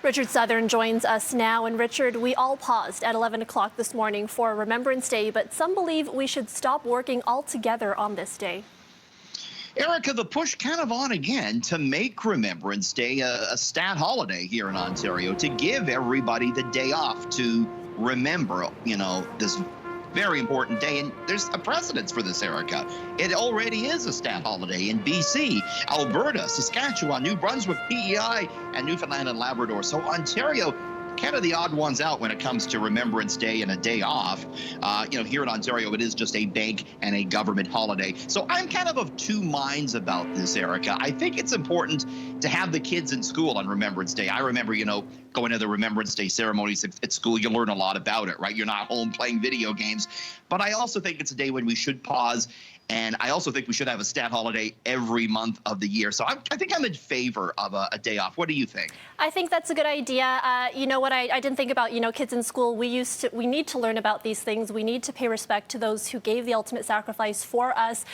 Richard Southern joins us now. And Richard, we all paused at 11 o'clock this morning for Remembrance Day, but some believe we should stop working altogether on this day. Erica, the push kind of on again to make Remembrance Day a stat holiday here in Ontario, to give everybody the day off to remember, this very important day. And there's a precedence for this, Erica. It already is a stat holiday in BC, Alberta, Saskatchewan, New Brunswick, PEI, and Newfoundland and Labrador. So Ontario, kind of the odd ones out when it comes to Remembrance Day and a day off. Here in Ontario, it is just a bank and a government holiday. So I'm kind of two minds about this, Erica. I think it's important to have the kids in school on Remembrance Day. I remember, going to the Remembrance Day ceremonies at school. You learn a lot about it, right? You're not home playing video games. But I also think it's a day when we should pause. And I also think we should have a stat holiday every month of the year. So I think I'm in favor of a day off. What do you think? I think that's a good idea. You know what I didn't think about, kids in school. We need to learn about these things. We need to pay respect to those who gave the ultimate sacrifice for us.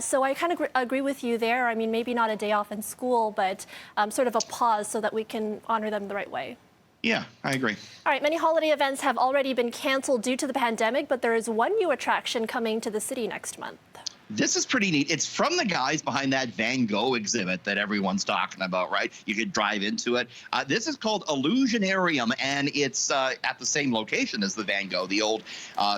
So I kind of agree with you there. I mean, maybe not a day off in school, but sort of a pause so that we can honor them the right way. Yeah, I agree. All right, many holiday events have already been canceled due to the pandemic, but there is one new attraction coming to the city next month. This is pretty neat. It's from the guys behind that Van Gogh exhibit that everyone's talking about, right? You could drive into it. This is called Illusionarium, and it's at the same location as the Van Gogh, the old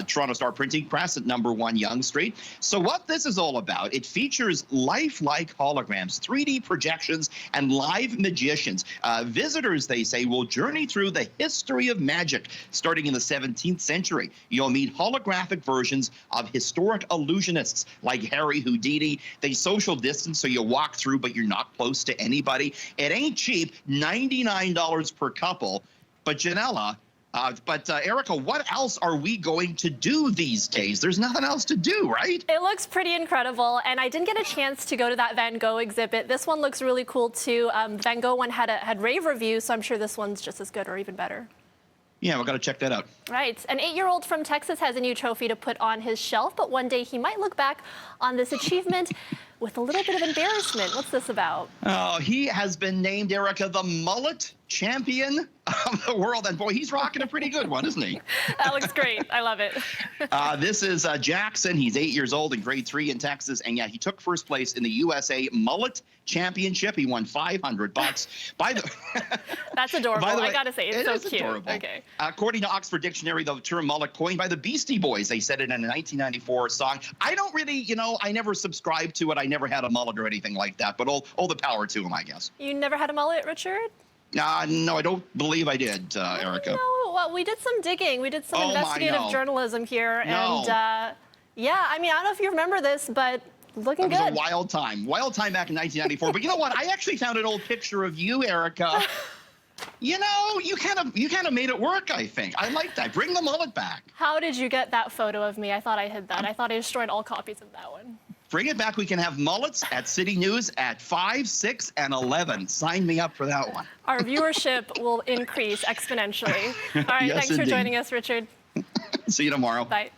Toronto Star printing press at number 1 Yonge Street. So what this is all about, it features lifelike holograms, 3D projections, and live magicians. Visitors, they say, will journey through the history of magic starting in the 17th century. You'll meet holographic versions of historic illusionists like Harry Houdini. They social distance, so you walk through, but you're not close to anybody. It ain't cheap, $99 per couple. But Janella, Erica, what else are we going to do these days? There's nothing else to do, right? It looks pretty incredible, and I didn't get a chance to go to that Van Gogh exhibit. This one looks really cool too. The Van Gogh one had rave reviews, so I'm sure this one's just as good or even better. Yeah, we've got to check that out. Right. An 8-year-old from Texas has a new trophy to put on his shelf, but one day he might look back on this achievement with a little bit of embarrassment. What's this about? Oh, he has been named, Erica, the mullet champion of the world. And boy, he's rocking a pretty good one, isn't he? That looks great. I love it. This is Jackson. He's 8 years old in grade 3 in Texas. And yeah, he took first place in the USA Mullet Championship. He won $500. That's adorable. By the way, I gotta say, it's so cute. Adorable. Okay. According to Oxford Dictionary, the term mullet coined by the Beastie Boys. They said it in a 1994 song. I don't really, I never subscribed to it. I never had a mullet or anything like that. But all the power to him, I guess. You never had a mullet, Richard? No, I don't believe I did, Erica. No, well, we did some digging. We did some investigative journalism here. And yeah, I mean, I don't know if you remember this, but looking good. It was a wild time back in 1994. But you know what? I actually found an old picture of you, Erica. You kind of made it work, I think. I like that. Bring the mullet back. How did you get that photo of me? I thought I hid that. I thought I destroyed all copies of that one. Bring it back. We can have mullets at City News at 5, 6, and 11. Sign me up for that one. Our viewership will increase exponentially. All right, yes, thanks for joining us, Richard. See you tomorrow. Bye.